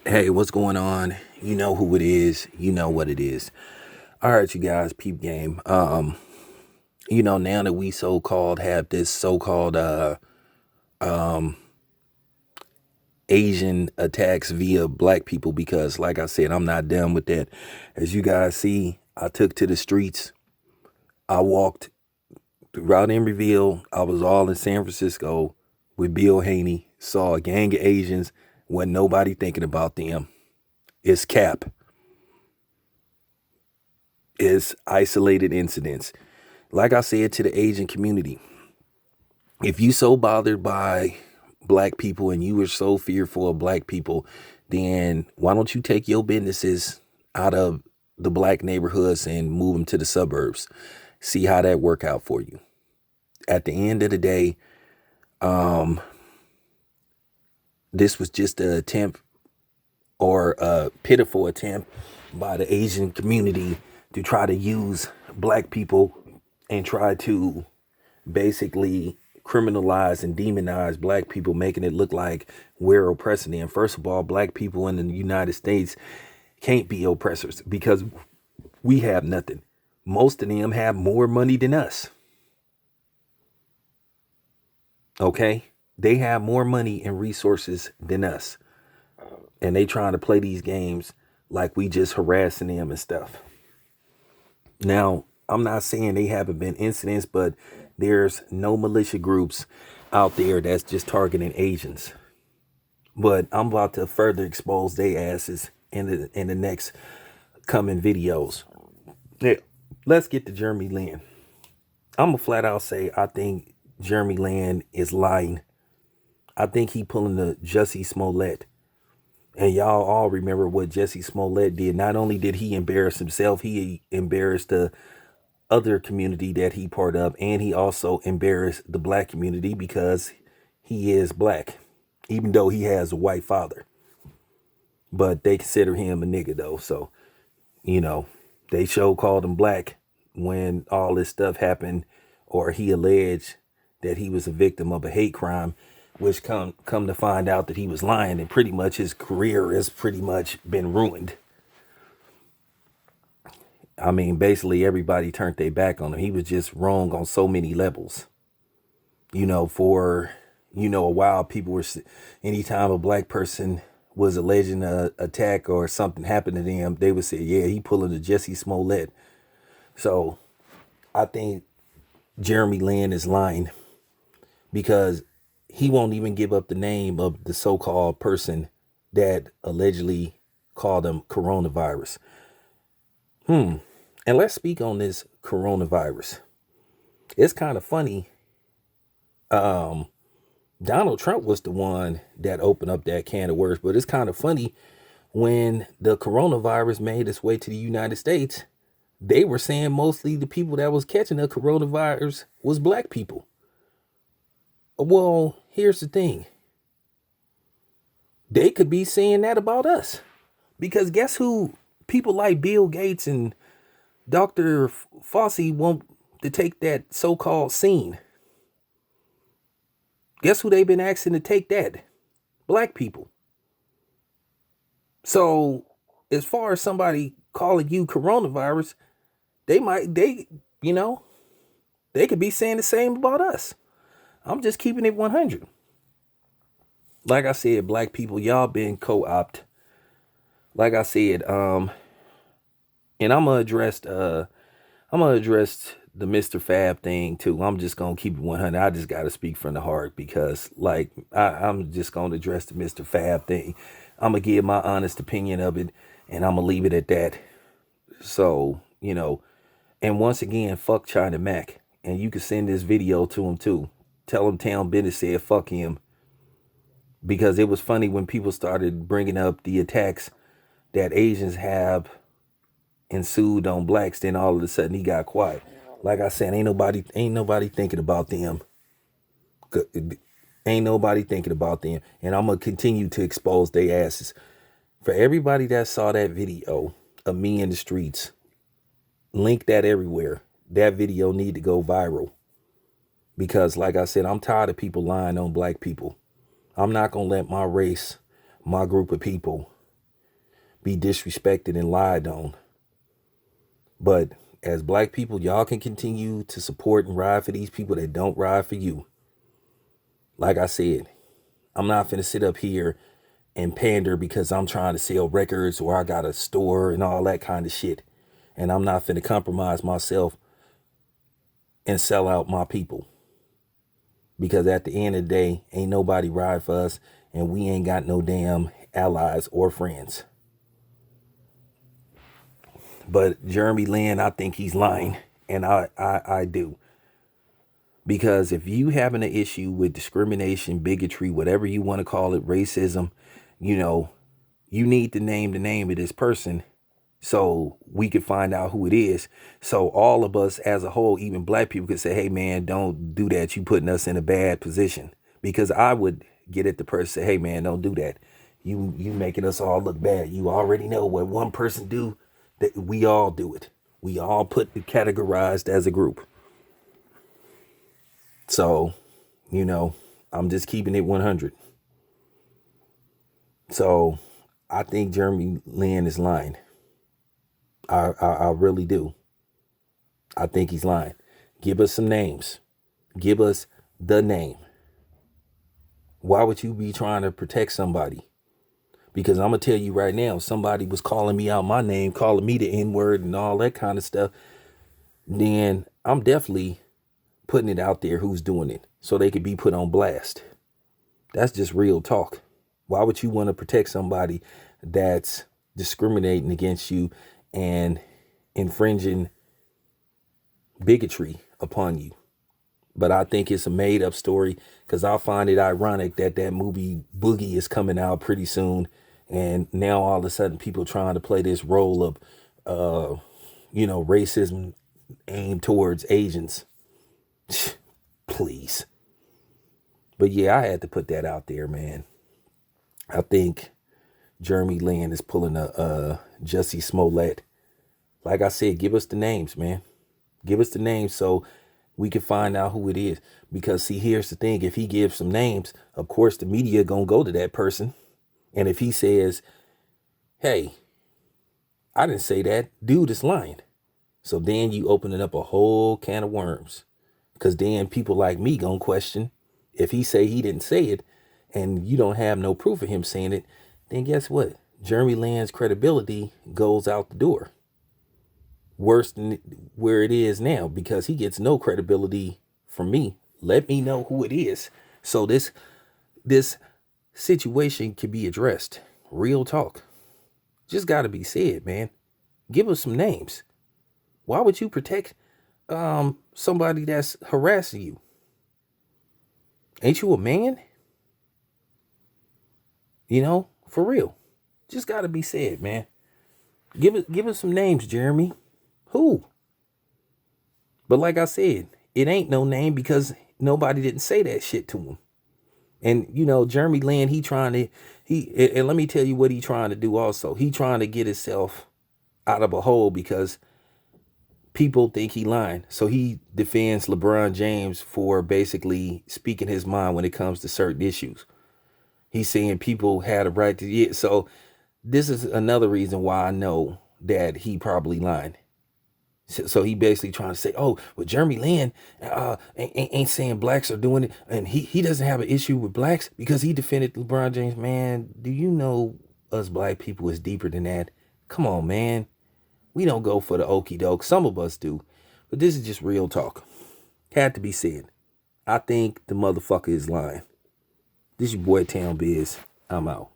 Hey, what's going on? You know who it is. You know what it is. All right, you guys, peep game. Now that we so-called have this so-called Asian attacks via black people, because like I said, I'm not done with that. As you guys see, I took to the streets. I walked throughout Emeryville. I was all in San Francisco with Bill Haney. Saw a gang of Asians. Wasn't nobody thinking about them. It's cap. It's isolated incidents. Like I said to the Asian community, if you so bothered by black people and you were so fearful of black people, then why don't you take your businesses out of the black neighborhoods and move them to the suburbs? See how that work out for you. At the end of the day, this was just an attempt, or a pitiful attempt, by the Asian community to try to use black people and try to basically criminalize and demonize black people, making it look like we're oppressing them. First of all, black people in the United States can't be oppressors because we have nothing. Most of them have more money than us. Okay? They have more money and resources than us. And they trying to play these games like we just harassing them and stuff. Now, I'm not saying they haven't been incidents, but there's no militia groups out there that's just targeting Asians. But I'm about to further expose their asses in the next coming videos. Yeah, let's get to Jeremy Lin. I'm gonna flat out say I think Jeremy Lin is lying. I think he pulling the Jussie Smollett. And y'all all remember what Jussie Smollett did. Not only did he embarrass himself, he embarrassed the other community that he part of, and he also embarrassed the black community because he is black, even though he has a white father. But they consider him a nigga though, so they called him black when all this stuff happened, or he alleged that he was a victim of a hate crime, which come to find out that he was lying, and pretty much his career has pretty much been ruined. I mean, basically everybody turned their back on him. He was just wrong on so many levels. For a while, people were, anytime a black person was alleging a attack or something happened to them, they would say, yeah, he pulling the Jussie Smollett. So I think Jeremy Lin is lying because he won't even give up the name of the so-called person that allegedly called him coronavirus. And let's speak on this coronavirus. It's kind of funny. Donald Trump was the one that opened up that can of worms, but it's kind of funny when the coronavirus made its way to the United States, they were saying mostly the people that was catching the coronavirus was black people. Well, here's the thing. They could be saying that about us. Because guess who people like Bill Gates and Dr. Fauci want to take that so-called scene? Guess who they've been asking to take that? Black people. So as far as somebody calling you coronavirus, they could be saying the same about us. I'm just keeping it 100. Like I said, black people, y'all been co-opted. Like I said, and I'm gonna address the Mr. Fab thing too. I'm just gonna keep it 100. I just gotta speak from the heart because, I'm just gonna address the Mr. Fab thing. I'm gonna give my honest opinion of it, and I'm gonna leave it at that. So, and once again, fuck China Mac, and you can send this video to him too. Tell him Town Business said fuck him, because it was funny when people started bringing up the attacks that Asians have ensued on blacks. Then all of a sudden he got quiet. Like I said, ain't nobody thinking about them. Ain't nobody thinking about them. And I'm gonna continue to expose their asses. For everybody that saw that video of me in the streets, link that everywhere. That video need to go viral. Because like I said, I'm tired of people lying on black people. I'm not gonna let my race, my group of people, be disrespected and lied on. But as black people, y'all can continue to support and ride for these people that don't ride for you. Like I said, I'm not finna sit up here and pander because I'm trying to sell records or I got a store and all that kind of shit. And I'm not finna compromise myself and sell out my people. Because at the end of the day, ain't nobody ride for us and we ain't got no damn allies or friends. But Jeremy Lin, I think he's lying. And I do. Because if you having an issue with discrimination, bigotry, whatever you want to call it, racism, you need to name the name of this person so we could find out who it is. So all of us as a whole, even black people, could say, hey, man, don't do that. You putting us in a bad position. Because I would get at the person, say, hey, man, don't do that. You making us all look bad. You already know what one person do, that we all do it. We all categorized as a group. So, I'm just keeping it 100. So I think Jeremy Lin is lying. I really do. I think he's lying. Give us some names. Give us the name. Why would you be trying to protect somebody? Because I'm going to tell you right now, somebody was calling me out my name, calling me the N-word and all that kind of stuff, then I'm definitely putting it out there who's doing it so they could be put on blast. That's just real talk. Why would you want to protect somebody that's discriminating against you and infringing bigotry upon you? But I think it's a made up story because I find it ironic that movie Boogie is coming out pretty soon. And now all of a sudden people trying to play this role of, racism aimed towards Asians. Please. But yeah, I had to put that out there, man. I think Jeremy Lin is pulling a Jussie Smollett. Like I said, give us the names, man. Give us the names so we can find out who it is. Because see, here's the thing. If he gives some names, of course, the media gonna go to that person. And if he says, hey, I didn't say that, dude is lying. So then you opening up a whole can of worms. Because then people like me gonna question if he say he didn't say it and you don't have no proof of him saying it, then guess what? Jeremy Lin's credibility goes out the door. Worse than where it is now because he gets no credibility from me. Let me know who it is. So this situation can be addressed. Real talk. Just got to be said, man. Give us some names. Why would you protect somebody that's harassing you? Ain't you a man? For real. Just got to be said, man. Give us some names, Jeremy. Who? But like I said, it ain't no name because nobody didn't say that shit to him. And, Jeremy Lin, and let me tell you what he trying to do also. He trying to get himself out of a hole because people think he lying. So he defends LeBron James for basically speaking his mind when it comes to certain issues. He's saying people had a right to, yeah. So this is another reason why I know that he probably lying. So he basically trying to say, oh, well, Jeremy Lin ain't saying blacks are doing it. And he doesn't have an issue with blacks because he defended LeBron James. Man, do you know us black people is deeper than that? Come on, man. We don't go for the okie doke. Some of us do. But this is just real talk. Had to be said. I think the motherfucker is lying. This your boy Town Biz. I'm out.